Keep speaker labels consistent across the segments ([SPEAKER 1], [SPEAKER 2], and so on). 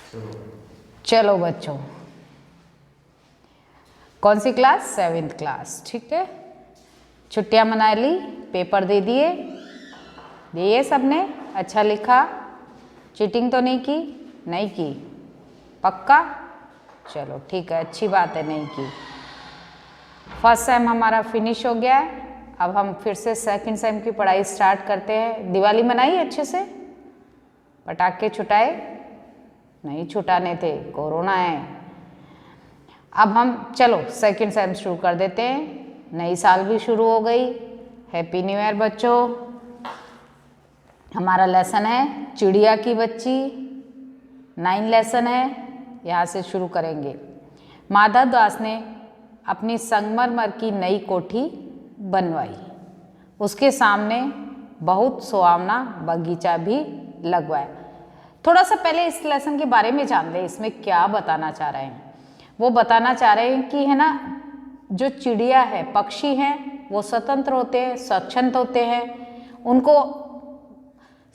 [SPEAKER 1] चलो बच्चों, कौन सी क्लास? 7th class. ठीक है, छुट्टियां मना ली, पेपर दे दिए सबने? अच्छा लिखा? चीटिंग तो नहीं की? नहीं की? पक्का? चलो ठीक है, अच्छी बात है, नहीं की। फर्स्ट सेम हमारा फिनिश हो गया है। अब हम फिर से सेकंड सेम की पढ़ाई स्टार्ट करते हैं। दिवाली मनाई अच्छे से? पटाखे छुटाए? नहीं छुटाने थे, कोरोना है। अब हम चलो सेकंड सेम शुरू कर देते हैं। नई साल भी शुरू हो गई। हैप्पी न्यू ईयर बच्चों। हमारा लेसन है चिड़िया की बच्ची। 9 लेसन है, यहाँ से शुरू करेंगे। माधव दास ने अपनी संगमरमर की नई कोठी बनवाई। उसके सामने बहुत सुहावना बगीचा भी लगवाया। थोड़ा सा पहले इस लेसन के बारे में जान लें, इसमें क्या बताना चाह रहे हैं। वो बताना चाह रहे हैं कि है ना, जो चिड़िया है, पक्षी हैं, वो स्वतंत्र होते हैं, स्वच्छंद होते हैं। उनको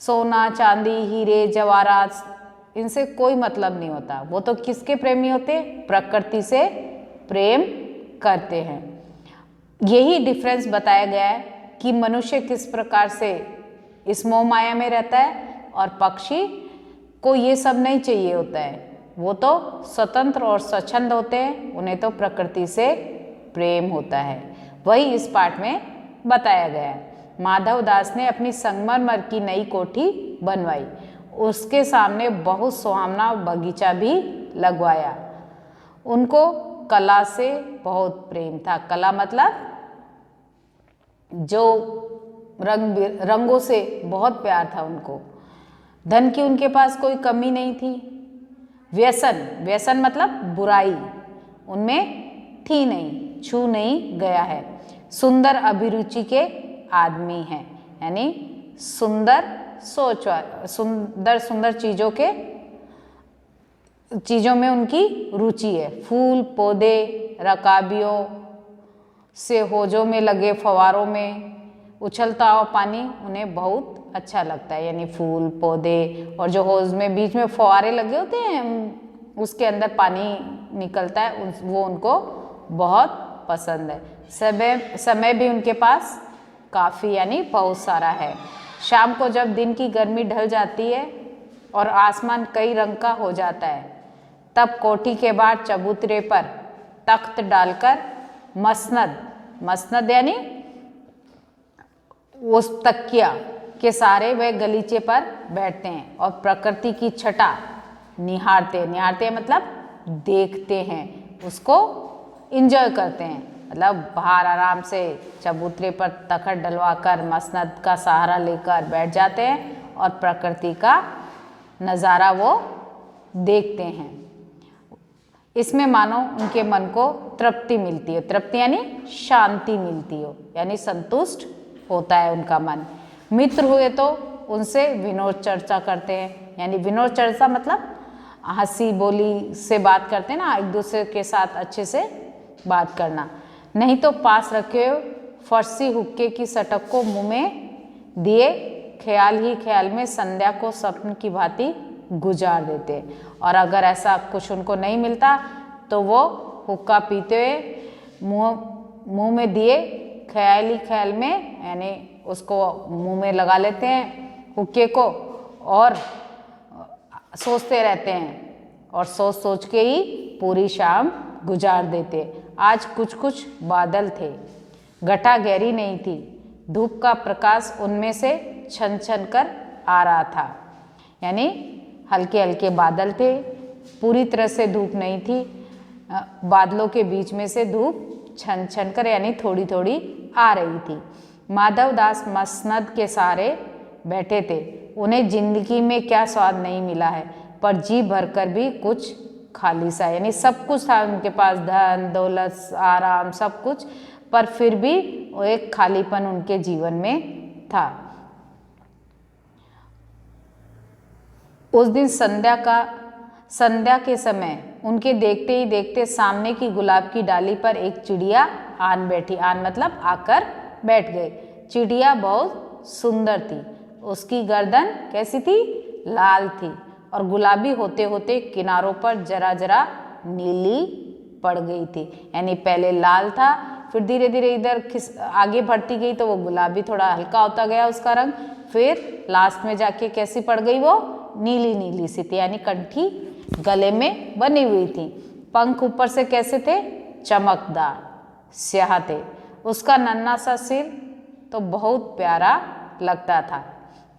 [SPEAKER 1] सोना, चांदी, हीरे, जवाहरात इनसे कोई मतलब नहीं होता। वो तो किसके प्रेमी होते? प्रकृति से प्रेम करते हैं। यही डिफरेंस बताया गया है कि मनुष्य किस प्रकार से इस मोह माया में रहता है और पक्षी को ये सब नहीं चाहिए होता है। वो तो स्वतंत्र और स्वच्छंद होते हैं, उन्हें तो प्रकृति से प्रेम होता है। वही इस पाठ में बताया गया है। माधव दास ने अपनी संगमरमर की नई कोठी बनवाई। उसके सामने बहुत सुहावना बगीचा भी लगवाया। उनको कला से बहुत प्रेम था। कला मतलब जो रंगों से बहुत प्यार था उनको। धन की उनके पास कोई कमी नहीं थी। व्यसन मतलब बुराई उनमें थी नहीं, छू नहीं गया है। सुंदर अभिरुचि के आदमी हैं, यानी सुंदर सोच, सुंदर चीज़ों में उनकी रुचि है। फूल पौधे, रकाबियों से होजों में लगे फवारों में उछलता हुआ पानी उन्हें बहुत अच्छा लगता है। यानी फूल पौधे और जो हौज में बीच में फवारे लगे होते हैं, उसके अंदर पानी निकलता है, वो उनको बहुत पसंद है। समय भी उनके पास काफ़ी यानी बहुत सारा है। शाम को जब दिन की गर्मी ढल जाती है और आसमान कई रंग का हो जाता है, तब कोठी के बाहर चबूतरे पर तख्त डालकर मसनद यानी उस तकिया के सहारे वह गलीचे पर बैठते हैं और प्रकृति की छटा निहारते मतलब देखते हैं, उसको एंजॉय करते हैं। मतलब बाहर आराम से चबूतरे पर तखत डलवाकर मसनद का सहारा लेकर बैठ जाते हैं और प्रकृति का नज़ारा वो देखते हैं। इसमें मानो उनके मन को तृप्ति मिलती है। तृप्ति यानी शांति मिलती हो, यानी संतुष्ट होता है उनका मन। मित्र हुए तो उनसे विनोद चर्चा करते हैं। यानी विनोद चर्चा मतलब हंसी बोली से बात करते हैं ना, एक दूसरे के साथ अच्छे से बात करना। नहीं तो पास रखे फर्सी हुक्के की सटक को मुंह में दिए ख्याल ही ख्याल में संध्या को स्वप्न की भांति गुजार देते। और अगर ऐसा कुछ उनको नहीं मिलता तो वो हुक्का पीते हुए मुंह में दिए ख्याल ही ख्याल में, यानी उसको मुंह में लगा लेते हैं हुक्के को और सोचते रहते हैं और सोच सोच के ही पूरी शाम गुजार देते। आज कुछ बादल थे, घटा गहरी नहीं थी, धूप का प्रकाश उनमें से छन छन कर आ रहा था। यानी हल्के हल्के बादल थे, पूरी तरह से धूप नहीं थी, बादलों के बीच में से धूप छन छन कर यानी थोड़ी थोड़ी आ रही थी। माधव दास मसनद के सहारे बैठे थे। उन्हें जिंदगी में क्या स्वाद नहीं मिला है, पर जी भरकर भी कुछ खाली सा, यानी सब कुछ था उनके पास, धन दौलत आराम सब कुछ, पर फिर भी वो एक खालीपन उनके जीवन में था। उस दिन संध्या के समय उनके देखते ही देखते सामने की गुलाब की डाली पर एक चिड़िया आन बैठी। आन मतलब आकर बैठ गई। चिड़िया बहुत सुंदर थी। उसकी गर्दन कैसी थी? लाल थी और गुलाबी होते होते किनारों पर जरा जरा नीली पड़ गई थी। यानी पहले लाल था, फिर धीरे धीरे इधर आगे बढ़ती गई तो वो गुलाबी थोड़ा हल्का होता गया उसका रंग, फिर लास्ट में जाके कैसी पड़ गई, वो नीली नीली सी थी, यानी कंठी गले में बनी हुई थी। पंख ऊपर से कैसे थे, चमकदार स्याह थे। उसका नन्हा सा सिर तो बहुत प्यारा लगता था,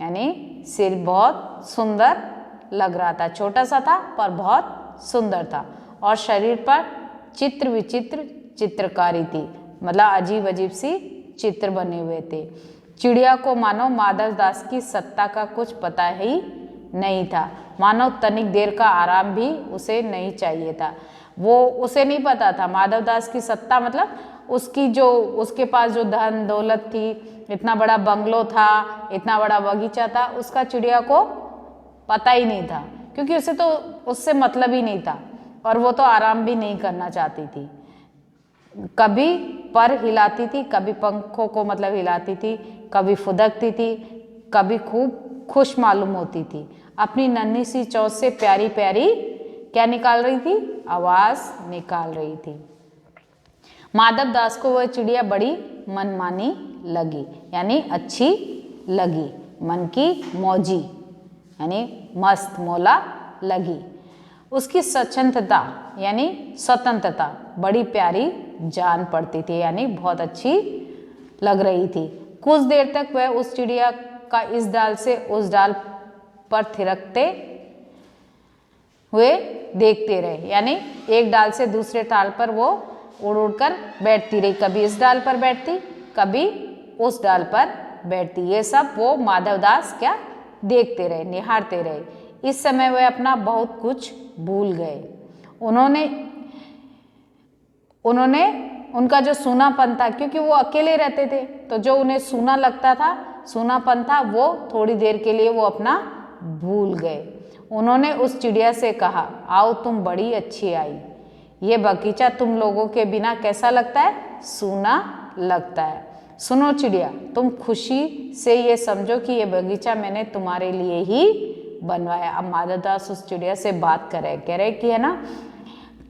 [SPEAKER 1] यानी सिर बहुत सुंदर लग रहा था, छोटा सा था पर बहुत सुंदर था। और शरीर पर चित्र विचित्र चित्रकारी थी, मतलब अजीब अजीब सी चित्र बने हुए थे। चिड़िया को मानो माधवदास की सत्ता का कुछ पता ही नहीं था, मानो तनिक देर का आराम भी उसे नहीं चाहिए था। वो उसे नहीं पता था माधवदास की सत्ता, मतलब उसकी जो उसके पास जो धन दौलत थी, इतना बड़ा बंगलो था, इतना बड़ा बगीचा था, उसका चिड़िया को पता ही नहीं था, क्योंकि उसे तो उससे मतलब ही नहीं था और वो तो आराम भी नहीं करना चाहती थी। कभी पर हिलाती थी, कभी पंखों को मतलब हिलाती थी, कभी फुदकती थी, कभी खूब खुश मालूम होती थी। अपनी नन्ही सी चोंच से प्यारी प्यारी क्या निकाल रही थी, आवाज निकाल रही थी। माधवदास को वह चिड़िया बड़ी मनमानी लगी, यानी अच्छी लगी, मन की मौजी यानी मस्त मौला लगी। उसकी स्वच्छंदता यानी स्वतंत्रता बड़ी प्यारी जान पड़ती थी, यानी बहुत अच्छी लग रही थी। कुछ देर तक वह उस चिड़िया का इस डाल से उस डाल पर थिरकते हुए देखते रहे, यानी एक डाल से दूसरे डाल पर वो उड़ उड़ कर बैठती रही, कभी इस डाल पर बैठती, कभी उस डाल पर बैठती। ये सब वो माधवदास क्या देखते रहे, निहारते रहे। इस समय वे अपना बहुत कुछ भूल गए। उन्होंने उनका जो सूनापन था, क्योंकि वो अकेले रहते थे, तो जो उन्हें सूना लगता था, सूनापन था, वो थोड़ी देर के लिए वो अपना भूल गए। उन्होंने उस चिड़िया से कहा, आओ तुम बड़ी अच्छी आई, ये बगीचा तुम लोगों के बिना कैसा लगता है, सूना लगता है। सुनो चिड़िया, तुम खुशी से ये समझो कि ये बगीचा मैंने तुम्हारे लिए ही बनवाया। अब माधवदास उस चिड़िया से बात कर रहे, कह रहे कि है ना,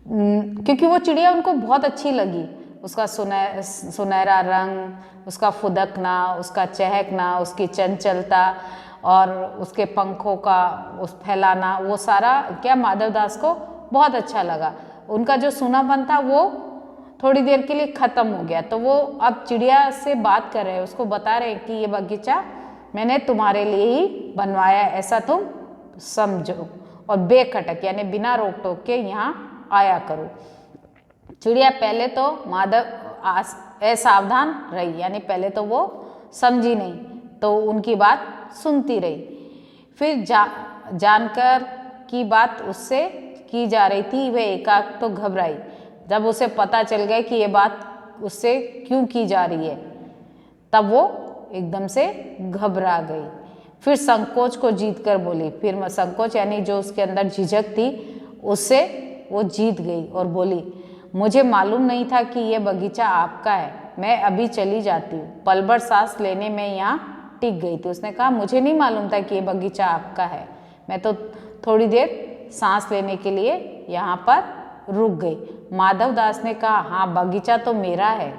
[SPEAKER 1] क्योंकि वो चिड़िया उनको बहुत अच्छी लगी, उसका सुनहरा रंग, उसका फुदकना, उसका चहकना, उसकी चंचलता और उसके पंखों का उस फैलाना, वो सारा क्या माधवदास को बहुत अच्छा लगा। उनका जो सूनापन था वो थोड़ी देर के लिए ख़त्म हो गया। तो वो अब चिड़िया से बात कर रहे हैं, उसको बता रहे हैं कि ये बगीचा मैंने तुम्हारे लिए ही बनवाया, ऐसा तुम समझो, और बेखटक यानी बिना रोक टोक के यहाँ आया करो। चिड़िया पहले तो असावधान रही, यानी पहले तो वो समझी नहीं, तो उनकी बात सुनती रही। फिर जानकर की बात उससे की जा रही थी, वह एकाएक तो घबराई। जब उसे पता चल गया कि ये बात उससे क्यों की जा रही है, तब वो एकदम से घबरा गई। फिर संकोच को जीत कर बोली, फिर संकोच यानी जो उसके अंदर झिझक थी, उससे वो जीत गई और बोली, मुझे मालूम नहीं था कि ये बगीचा आपका है, मैं अभी चली जाती हूँ। पल भर सांस लेने में यहाँ टिक गई थी। उसने कहा, मुझे नहीं मालूम था कि ये बगीचा आपका है, मैं तो थोड़ी देर सांस लेने के लिए यहाँ पर रुक गई। माधवदास ने कहा, हाँ बगीचा तो मेरा है,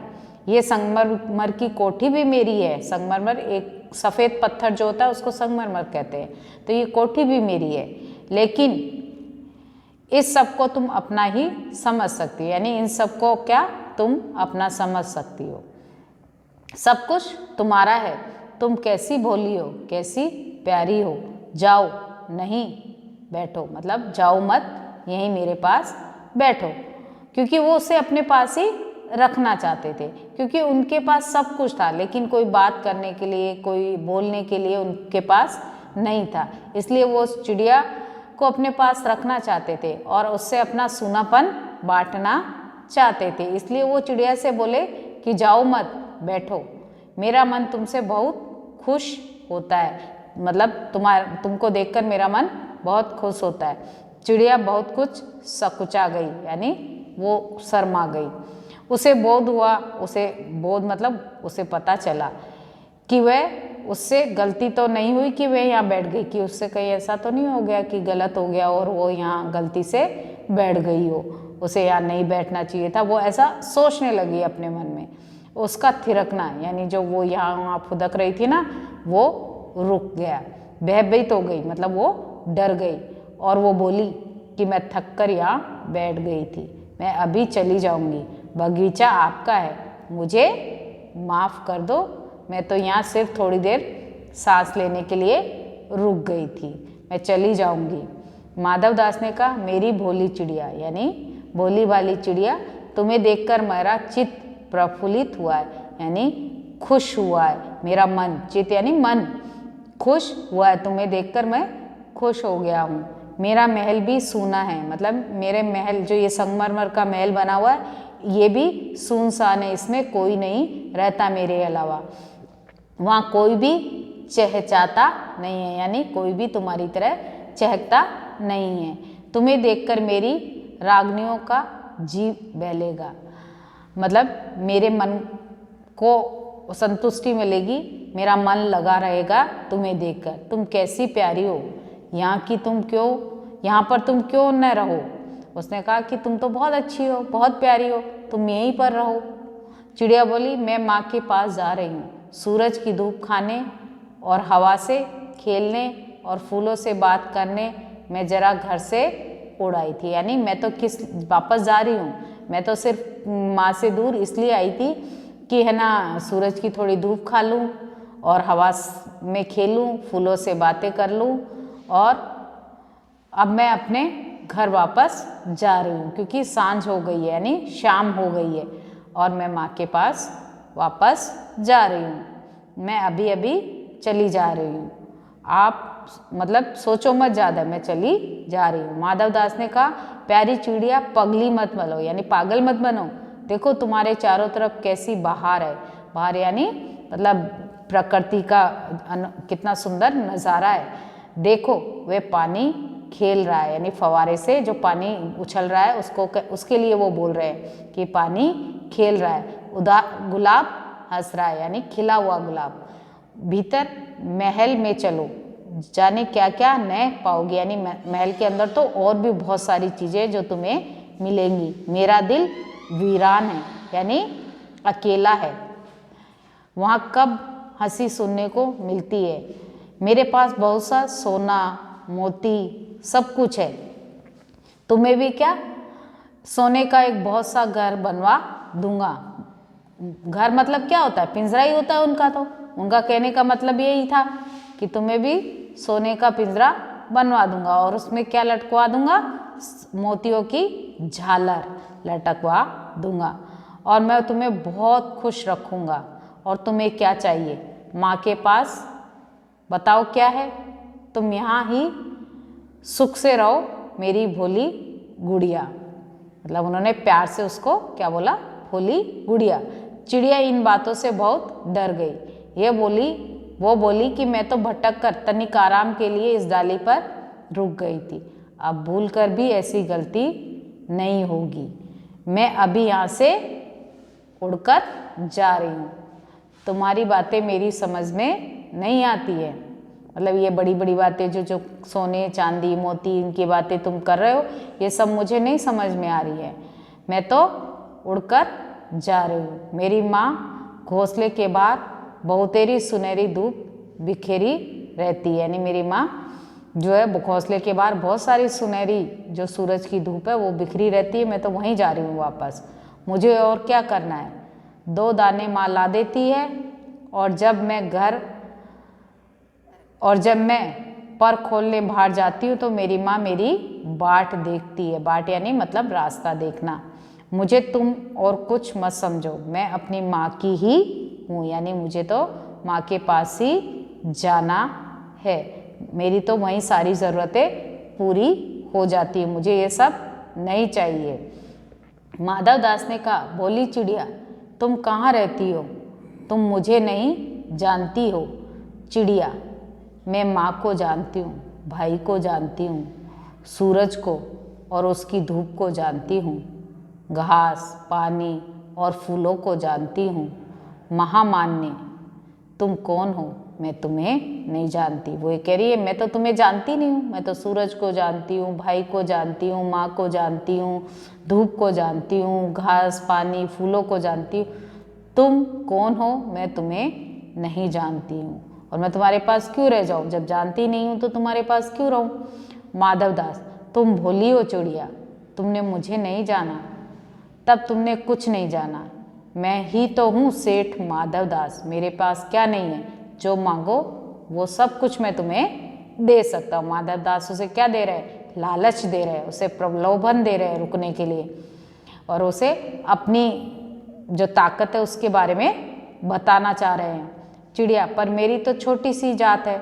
[SPEAKER 1] ये संगमरमर की कोठी भी मेरी है। संगमरमर एक सफ़ेद पत्थर जो होता है उसको संगमरमर कहते हैं, तो ये कोठी भी मेरी है, लेकिन इस सब को तुम अपना ही समझ सकती हो, यानी इन सब को क्या तुम अपना समझ सकती हो, सब कुछ तुम्हारा है, तुम कैसी भोली हो, कैसी प्यारी हो, जाओ नहीं बैठो, मतलब जाओ मत, यहीं मेरे पास बैठो। क्योंकि वो उसे अपने पास ही रखना चाहते थे, क्योंकि उनके पास सब कुछ था, लेकिन कोई बात करने के लिए, कोई बोलने के लिए उनके पास नहीं था। इसलिए वो उस चिड़िया को अपने पास रखना चाहते थे और उससे अपना सूनापन बांटना चाहते थे। इसलिए वो चिड़िया से बोले कि जाओ मत, बैठो, मेरा मन तुमसे बहुत खुश होता है, मतलब तुमको देखकर मेरा मन बहुत खुश होता है। चिड़िया बहुत कुछ सकुचा गई, यानी वो शर्मा गई। उसे बोध हुआ, उसे पता चला कि वह उससे गलती तो नहीं हुई कि वह यहाँ बैठ गई, कि उससे कहीं ऐसा तो नहीं हो गया कि गलत हो गया और वो यहाँ गलती से बैठ गई हो, उसे यहाँ नहीं बैठना चाहिए था, वो ऐसा सोचने लगी अपने मन में। उसका थिरकना यानी जो वो यहाँ वहाँ फुदक रही थी ना, वो रुक गया, भयभीत हो गई, मतलब वो डर गई और वो बोली कि मैं थक कर यहाँ बैठ गई थी, मैं अभी चली जाऊँगी, बगीचा आपका है, मुझे माफ़ कर दो, मैं तो यहाँ सिर्फ थोड़ी देर सांस लेने के लिए रुक गई थी, मैं चली जाऊँगी। माधव दास ने कहा, मेरी भोली चिड़िया यानी भोली वाली चिड़िया, तुम्हें देखकर मेरा चित्त प्रफुल्लित हुआ है, यानी खुश हुआ है मेरा मन, चित्त यानी मन खुश हुआ है, तुम्हें देखकर मैं खुश हो गया हूँ। मेरा महल भी सूना है, मतलब मेरे महल जो ये संगमरमर का महल बना हुआ है ये भी सुनसान है, इसमें कोई नहीं रहता मेरे अलावा, वहाँ कोई भी चहचहाता नहीं है, यानी कोई भी तुम्हारी तरह चहकता नहीं है। तुम्हें देखकर मेरी रागनियों का जी बहलेगा, मतलब मेरे मन को संतुष्टि मिलेगी, मेरा मन लगा रहेगा तुम्हें देखकर। तुम कैसी प्यारी हो, यहाँ पर तुम क्यों न रहो। उसने कहा कि तुम तो बहुत अच्छी हो, बहुत प्यारी हो, तुम यहीं पर रहो। चिड़िया बोली, मैं माँ के पास जा रही हूँ, सूरज की धूप खाने और हवा से खेलने और फूलों से बात करने मैं जरा घर से उड़ आई थी, यानी मैं तो वापस जा रही हूँ, मैं तो सिर्फ माँ से दूर इसलिए आई थी कि है ना सूरज की थोड़ी धूप खा लूँ और हवा में खेलूँ, फूलों से बातें कर लूँ, और अब मैं अपने घर वापस जा रही हूँ क्योंकि सांझ हो गई है, यानी शाम हो गई है और मैं माँ के पास वापस जा रही हूँ, मैं अभी अभी चली जा रही हूँ, आप मतलब सोचो मत ज़्यादा, मैं चली जा रही हूँ। माधव दास ने कहा, प्यारी चिड़िया पगली मत बनो, यानी पागल मत बनो, देखो तुम्हारे चारों तरफ कैसी बहार है, बहार यानी मतलब प्रकृति का कितना सुंदर नज़ारा है, देखो वे पानी खेल रहा है, यानी फवारे से जो पानी उछल रहा है उसके लिए वो बोल रहे हैं कि पानी खेल रहा है। गुलाब हंस रहा है, यानी खिला हुआ गुलाब। भीतर महल में चलो, जाने क्या क्या नए पाओगे, यानी महल के अंदर तो और भी बहुत सारी चीज़ें जो तुम्हें मिलेंगी। मेरा दिल वीरान है, यानी अकेला है, वहाँ कब हंसी सुनने को मिलती है। मेरे पास बहुत सा सोना मोती सब कुछ है, तुम्हें भी क्या सोने का एक बहुत सा घर बनवा दूंगा। घर मतलब क्या होता है, पिंजरा ही होता है उनका, तो उनका कहने का मतलब यही था कि तुम्हें भी सोने का पिंजरा बनवा दूंगा और उसमें क्या लटकवा दूंगा, मोतियों की झालर लटकवा दूंगा, और मैं तुम्हें बहुत खुश रखूंगा। और तुम्हें क्या चाहिए, माँ के पास बताओ क्या है, तुम यहाँ ही सुख से रहो मेरी भोली गुड़िया। मतलब उन्होंने प्यार से उसको क्या बोला, भोली गुड़िया। चिड़िया इन बातों से बहुत डर गई, वो बोली कि मैं तो भटक कर तनिक आराम के लिए इस डाली पर रुक गई थी, अब भूल कर भी ऐसी गलती नहीं होगी, मैं अभी यहाँ से उड़कर जा रही हूँ, तुम्हारी बातें मेरी समझ में नहीं आती है। मतलब ये बड़ी बड़ी बातें जो सोने चांदी मोती इनकी बातें तुम कर रहे हो, ये सब मुझे नहीं समझ में आ रही है, मैं तो उड़कर जा रही हूँ। मेरी माँ घोंसले के बाहर बहुतेरी सुनहरी धूप बिखेरी रहती है, यानी मेरी माँ जो है घोंसले के बाहर बहुत सारी सुनहरी जो सूरज की धूप है वो बिखरी रहती है, मैं तो वहीं जा रही हूँ वापस, मुझे और क्या करना है। 2 दाने माँ ला देती है और जब मैं पर खोलने बाहर जाती हूँ तो मेरी माँ मेरी बाट देखती है, बाट यानी मतलब रास्ता देखना। मुझे तुम और कुछ मत समझो, मैं अपनी माँ की ही हूँ, यानी मुझे तो माँ के पास ही जाना है, मेरी तो वहीं सारी ज़रूरतें पूरी हो जाती है, मुझे ये सब नहीं चाहिए। माधव दास ने कहा, बोली चिड़िया तुम कहाँ रहती हो, तुम मुझे नहीं जानती हो। चिड़िया, मैं माँ को जानती हूँ, भाई को जानती हूँ, सूरज को और उसकी धूप को जानती हूँ, घास पानी और फूलों को जानती हूँ। महामान्य, तुम कौन हो, मैं तुम्हें नहीं जानती। वो ये कह रही है मैं तो तुम्हें जानती नहीं हूँ, मैं तो सूरज को जानती हूँ, भाई को जानती हूँ, माँ को जानती हूँ, धूप को जानती हूँ, घास पानी फूलों को जानती हूँ, तुम कौन हो मैं तुम्हें नहीं जानती हूँ और मैं तुम्हारे पास क्यों रह जाऊँ, जब जानती नहीं हूँ तो तुम्हारे पास क्यों रहूँ। माधवदास, तुम भोली हो चिड़िया, तुमने मुझे नहीं जाना, तब तुमने कुछ नहीं जाना। मैं ही तो हूँ सेठ माधवदास, मेरे पास क्या नहीं है, जो मांगो वो सब कुछ मैं तुम्हें दे सकता हूँ। माधवदास उसे क्या दे रहे हैं, लालच दे रहे हैं, उसे प्रलोभन दे रहे हैं रुकने के लिए और उसे अपनी जो ताकत है उसके बारे में बताना चाह रहे हैं। चिड़िया, पर मेरी तो छोटी सी जात है,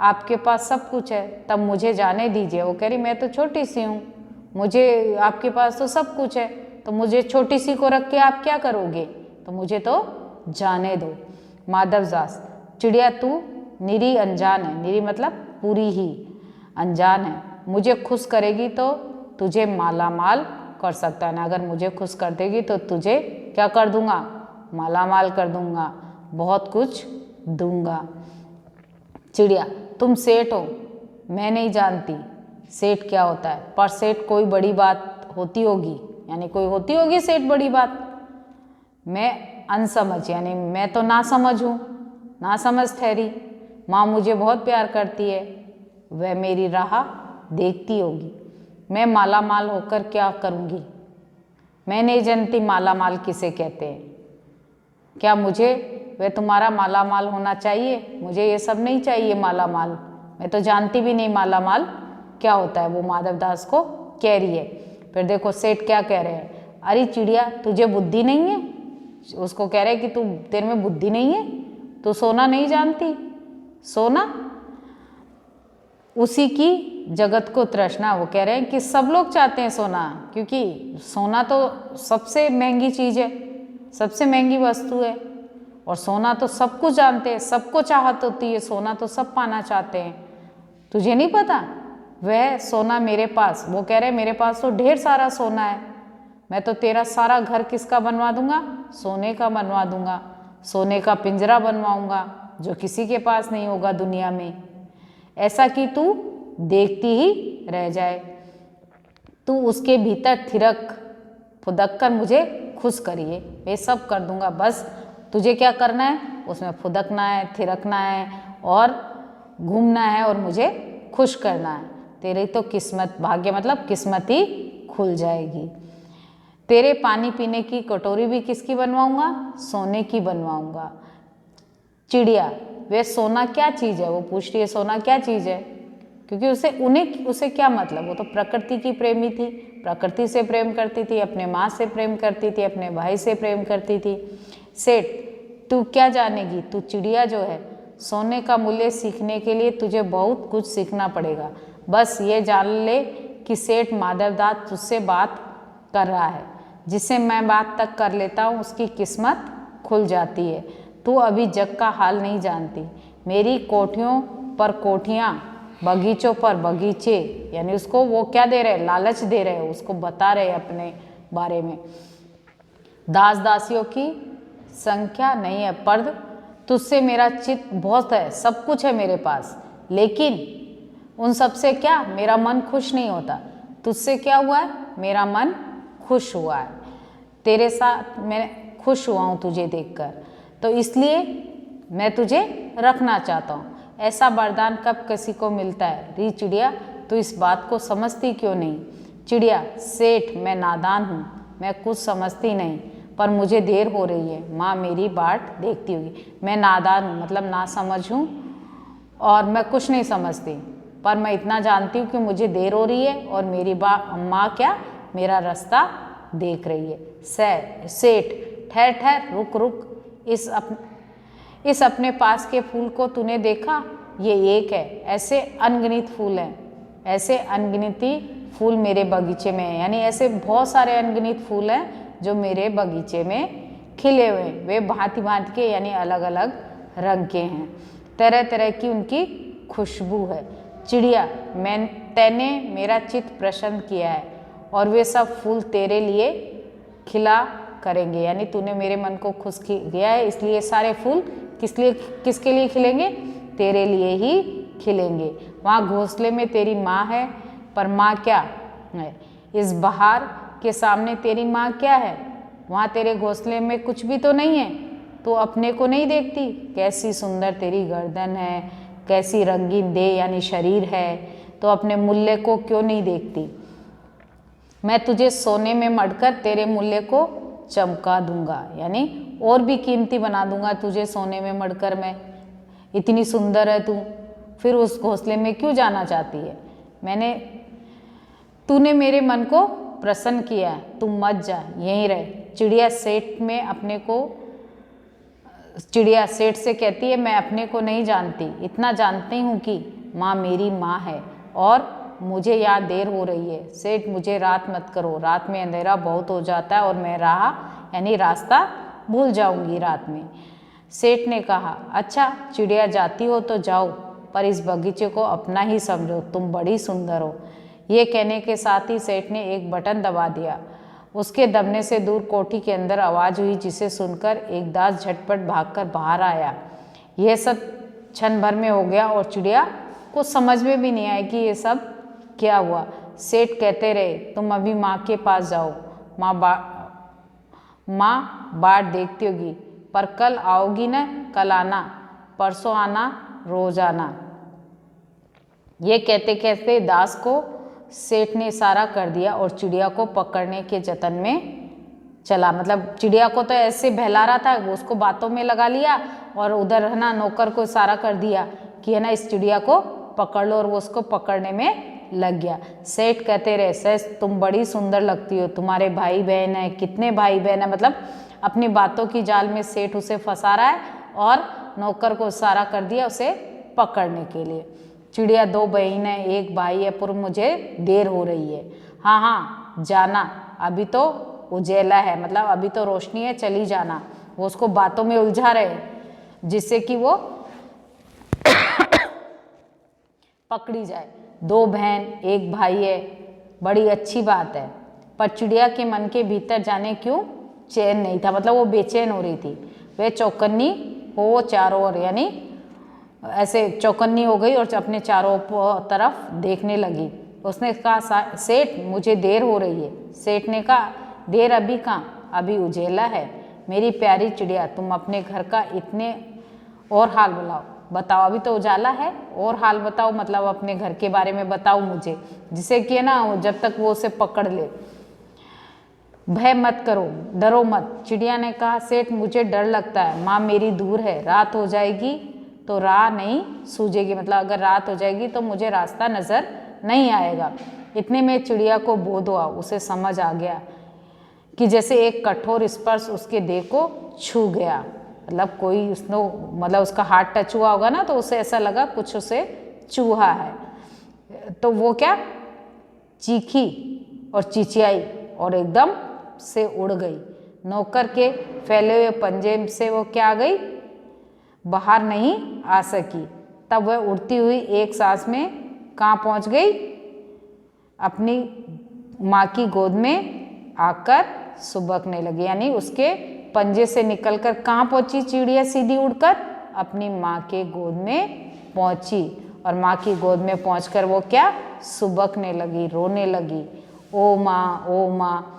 [SPEAKER 1] आपके पास सब कुछ है, तब मुझे जाने दीजिए। वो कह रही मैं तो छोटी सी हूँ, मुझे आपके पास तो सब कुछ है, तो मुझे छोटी सी को रख के आप क्या करोगे, तो मुझे तो जाने दो। माधवदास, चिड़िया तू निरी अनजान है, निरी मतलब पूरी ही अनजान है, मुझे खुश करेगी तो तुझे माला माल कर सकता है ना, अगर मुझे खुश कर देगी तो तुझे क्या कर दूंगा, माला माल कर दूंगा, बहुत कुछ दूंगा। चिड़िया, तुम सेठ हो, मैं नहीं जानती सेठ क्या होता है, पर सेठ कोई बड़ी बात होती होगी, यानी कोई होती होगी सेठ बड़ी बात। मैं अनसमझ यानी मैं तो ना समझ हूँ, ना समझ ठहरी। माँ मुझे बहुत प्यार करती है, वह मेरी राह देखती होगी, मैं माला माल होकर क्या करूँगी। मैं नहीं जानती माला माल किसे कहते हैं, क्या मुझे वह तुम्हारा माला माल होना चाहिए, मुझे ये सब नहीं चाहिए माला माल, मैं तो जानती भी नहीं माला माल क्या होता है। वो माधवदास को कह रही है। फिर देखो सेठ क्या कह रहे हैं, अरे चिड़िया तुझे बुद्धि नहीं है, उसको कह रहे हैं कि तू तेरे में बुद्धि नहीं है, तू सोना नहीं जानती, सोना उसी की जगत को तृष्णा। वो कह रहे हैं कि सब लोग चाहते हैं सोना, क्योंकि सोना तो सबसे महंगी चीज़ है, सबसे महंगी वस्तु है और सोना तो सब कुछ जानते हैं, सबको चाहत होती है, सोना तो सब पाना चाहते हैं। तुझे नहीं पता वह सोना मेरे पास, वो कह रहे हैं मेरे पास तो ढेर सारा सोना है, मैं तो तेरा सारा घर किसका बनवा दूंगा, सोने का बनवा दूंगा, सोने का पिंजरा बनवाऊंगा जो किसी के पास नहीं होगा दुनिया में, ऐसा कि तू देखती ही रह जाए, तू उसके भीतर थिरक फुदक कर मुझे खुश करिए, मैं सब कर दूंगा, बस तुझे क्या करना है, उसमें फुदकना है, थिरकना है और घूमना है और मुझे खुश करना है। तेरी तो किस्मत, भाग्य मतलब किस्मत ही खुल जाएगी। तेरे पानी पीने की कटोरी भी किसकी बनवाऊंगा, सोने की बनवाऊंगा। चिड़िया, वे सोना क्या चीज़ है, वो पूछ रही है सोना क्या चीज़ है, क्योंकि उसे क्या मतलब, वो तो प्रकृति की प्रेमी थी, प्रकृति से प्रेम करती थी, अपने माँ से प्रेम करती थी, अपने भाई से प्रेम करती थी। सेठ, तू क्या जानेगी, तू चिड़िया जो है, सोने का मूल्य सीखने के लिए तुझे बहुत कुछ सीखना पड़ेगा, बस ये जान ले कि सेठ माधवदास तुझसे बात कर रहा है, जिससे मैं बात तक कर लेता हूँ उसकी किस्मत खुल जाती है। तू अभी जग का हाल नहीं जानती, मेरी कोठियों पर कोठियाँ, बगीचों पर बगीचे, यानी उसको वो क्या दे रहे, लालच दे रहे, उसको बता रहे अपने बारे में। दास दासियों की संख्या नहीं है, पर तुझसे मेरा चित्त बहुत है, सब कुछ है मेरे पास, लेकिन उन सब से क्या मेरा मन खुश नहीं होता। तुझसे क्या हुआ है, मेरा मन खुश हुआ है, तेरे साथ मैं खुश हुआ हूँ तुझे देखकर, तो इसलिए मैं तुझे रखना चाहता हूँ। ऐसा वरदान कब किसी को मिलता है। री चिड़िया, तू इस बात को समझती क्यों नहीं। चिड़िया, सेठ मैं नादान हूँ, मैं कुछ समझती नहीं, पर मुझे देर हो रही है, माँ मेरी बाट देखती होगी। मैं नादान हूँ मतलब ना समझ हूँ और मैं कुछ नहीं समझती, पर मैं इतना जानती हूँ कि मुझे देर हो रही है और मेरी माँ क्या मेरा रास्ता देख रही है। सेठ, ठहर ठहर, रुक रुक, इस अपने पास के फूल को तूने देखा, ये एक है, ऐसे अनगिनत फूल हैं, ऐसे अनगिनती फूल मेरे बगीचे में हैं, यानी ऐसे बहुत सारे अनगिनत फूल हैं जो मेरे बगीचे में खिले हुए हैं, वे भांति भांति के यानी अलग अलग रंग के हैं, तरह तरह की उनकी खुशबू है। चिड़िया, तैने मेरा चित्त प्रसन्न किया है और वे सब फूल तेरे लिए खिला करेंगे, यानी तूने मेरे मन को खुश किया है, इसलिए सारे फूल किसके लिए खिलेंगे? तेरे लिए ही खिलेंगे। वहाँ घोंसले में तेरी माँ है, पर माँ क्या है? इस बहार के सामने तेरी माँ क्या है? वहाँ तेरे घोंसले में कुछ भी तो नहीं है। तो अपने को नहीं देखती? कैसी सुंदर तेरी गर्दन है, कैसी रंगीन देह यानी शरीर है, तो अपने मूल्य को क्यों नहीं देखती? मैं तुझे सोने में मढ़कर तेरे मूल्य को चमका दूंगा, यानी और भी कीमती बना दूंगा तुझे सोने में मढ़कर मैं। इतनी सुंदर है तू, फिर उस घोंसले में क्यों जाना चाहती है? तूने मेरे मन को प्रसन्न किया है, तू मत जा, यहीं रह। चिड़िया सेठ से कहती है, मैं अपने को नहीं जानती, इतना जानती हूँ कि माँ मेरी माँ है और मुझे यहाँ देर हो रही है। सेठ मुझे रात मत करो, रात में अंधेरा बहुत हो जाता है और मैं रास्ता भूल जाऊंगी रात में। सेठ ने कहा, अच्छा चिड़िया जाती हो तो जाओ, पर इस बगीचे को अपना ही समझो, तुम बड़ी सुंदर हो। ये कहने के साथ ही सेठ ने एक बटन दबा दिया। उसके दबने से दूर कोठी के अंदर आवाज़ हुई, जिसे सुनकर एक दास झटपट भागकर बाहर आया। यह सब क्षण भर में हो गया और चिड़िया को समझ में भी नहीं आया कि ये सब क्या हुआ। सेठ कहते रहे, तुम अभी माँ के पास जाओ, माँ बाट देखती होगी, पर कल आओगी न? कल आना, परसों आना, रोज आना। ये कहते कहते दास को सेठ ने इशारा कर दिया और चिड़िया को पकड़ने के जतन में चला। मतलब चिड़िया को तो ऐसे बहला रहा था, वो उसको बातों में लगा लिया और उधर है ना नौकर को इशारा कर दिया कि है ना इस चिड़िया को पकड़ लो, और वो उसको पकड़ने में लग गया। सेठ कहते रहे, सेठ तुम बड़ी सुंदर लगती हो, तुम्हारे भाई बहन है, कितने भाई बहन है? मतलब अपनी बातों की जाल में सेठ उसे फंसा रहा है और नौकर को इशारा कर दिया उसे पकड़ने के लिए। चिड़िया, दो बहन है, एक भाई है, पर मुझे देर हो रही है। हाँ हाँ जाना, अभी तो उजेला है, मतलब अभी तो रोशनी है, चली जाना। वो उसको बातों में उलझा रहे जिससे कि वो पकड़ी जाए। दो बहन एक भाई है, बड़ी अच्छी बात है, पर चिड़िया के मन के भीतर जाने क्यों चैन नहीं था। मतलब वो बेचैन हो रही थी, वह चौकन्नी हो चारों ओर, यानी ऐसे चौकन्नी हो गई और अपने चारों तरफ देखने लगी। उसने कहा, सेठ मुझे देर हो रही है। सेठ ने कहा, देर अभी कहाँ, अभी उजेला है। मेरी प्यारी चिड़िया, तुम अपने घर का इतने और हाल बताओ, अभी तो उजाला है, और हाल बताओ, मतलब अपने घर के बारे में बताओ मुझे, जिससे कि ना जब तक वो उसे पकड़ ले। भय मत करो, डरो मत। चिड़िया ने कहा, सेठ मुझे डर लगता है, माँ मेरी दूर है, रात हो जाएगी तो राह नहीं सूझेगी, मतलब अगर रात हो जाएगी तो मुझे रास्ता नजर नहीं आएगा। इतने में चिड़िया को बोध हुआ, उसे समझ आ गया कि जैसे एक कठोर स्पर्श उसके देह को छू गया। मतलब कोई मतलब उसका हाथ टच हुआ होगा ना, तो उसे ऐसा लगा कुछ उसे चूहा है। तो वो क्या चीखी और चिचियाई और एकदम से उड़ गई। नौकर के फैले हुए पंजे से वो क्या आ गई, बाहर नहीं आ सकी। तब वह उड़ती हुई एक सांस में कहाँ पहुँच गई, अपनी माँ की गोद में आकर सुबकने लगी। यानी उसके पंजे से निकलकर कहाँ पहुँची चिड़िया, सीधी उड़कर अपनी माँ के गोद में पहुँची, और माँ की गोद में पहुँचकर वो क्या सुबकने लगी, रोने लगी, ओ माँ ओ माँ।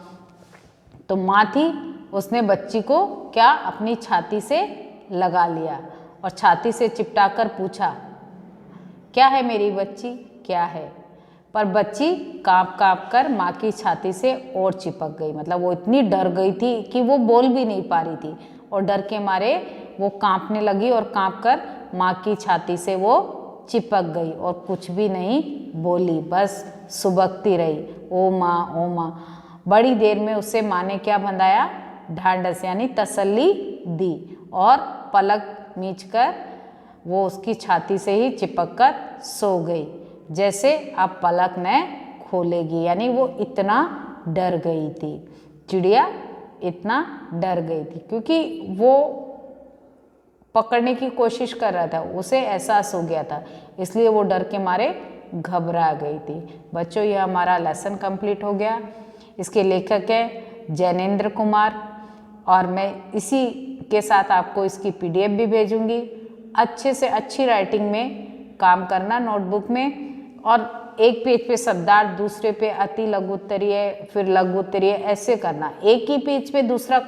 [SPEAKER 1] तो माँ थी, उसने बच्ची को क्या अपनी छाती से लगा लिया और छाती से चिपटाकर पूछा, क्या है मेरी बच्ची, क्या है? पर बच्ची काँप काँप कर माँ की छाती से और चिपक गई। मतलब वो इतनी डर गई थी कि वो बोल भी नहीं पा रही थी, और डर के मारे वो काँपने लगी और काँप कर माँ की छाती से वो चिपक गई और कुछ भी नहीं बोली, बस सुबकती रही, ओ माँ ओ माँ। बड़ी देर में उसे माँ ने क्या बंधाया, ढांढस, यानी तसल्ली दी, और पलक मींचकर वो उसकी छाती से ही चिपक कर सो गई, जैसे अब पलक न खोलेगी। यानी वो इतना डर गई थी, चिड़िया इतना डर गई थी, क्योंकि वो पकड़ने की कोशिश कर रहा था, उसे एहसास हो गया था, इसलिए वो डर के मारे घबरा गई थी। बच्चों, यह हमारा लेसन कंप्लीट हो गया। इसके लेखक हैं जैनेंद्र कुमार, और मैं इसी के साथ आपको इसकी PDF भी भेजूंगी। अच्छे से अच्छी राइटिंग में काम करना नोटबुक में, और एक पेज पे शब्दार्थ, दूसरे पे अति लघु उत्तरीय, फिर लघु उत्तरीय, ऐसे करना। एक ही पेज पे दूसरा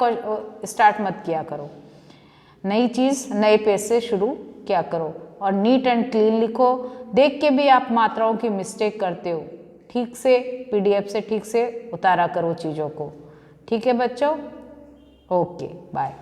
[SPEAKER 1] स्टार्ट मत किया करो, नई चीज़ नए पेज से शुरू किया करो, और नीट एंड क्लीन लिखो। देख के भी आप मात्राओं की मिस्टेक करते हो, ठीक से PDF से ठीक से उतारा करो चीज़ों को। ठीक है बच्चों, ओके बाय।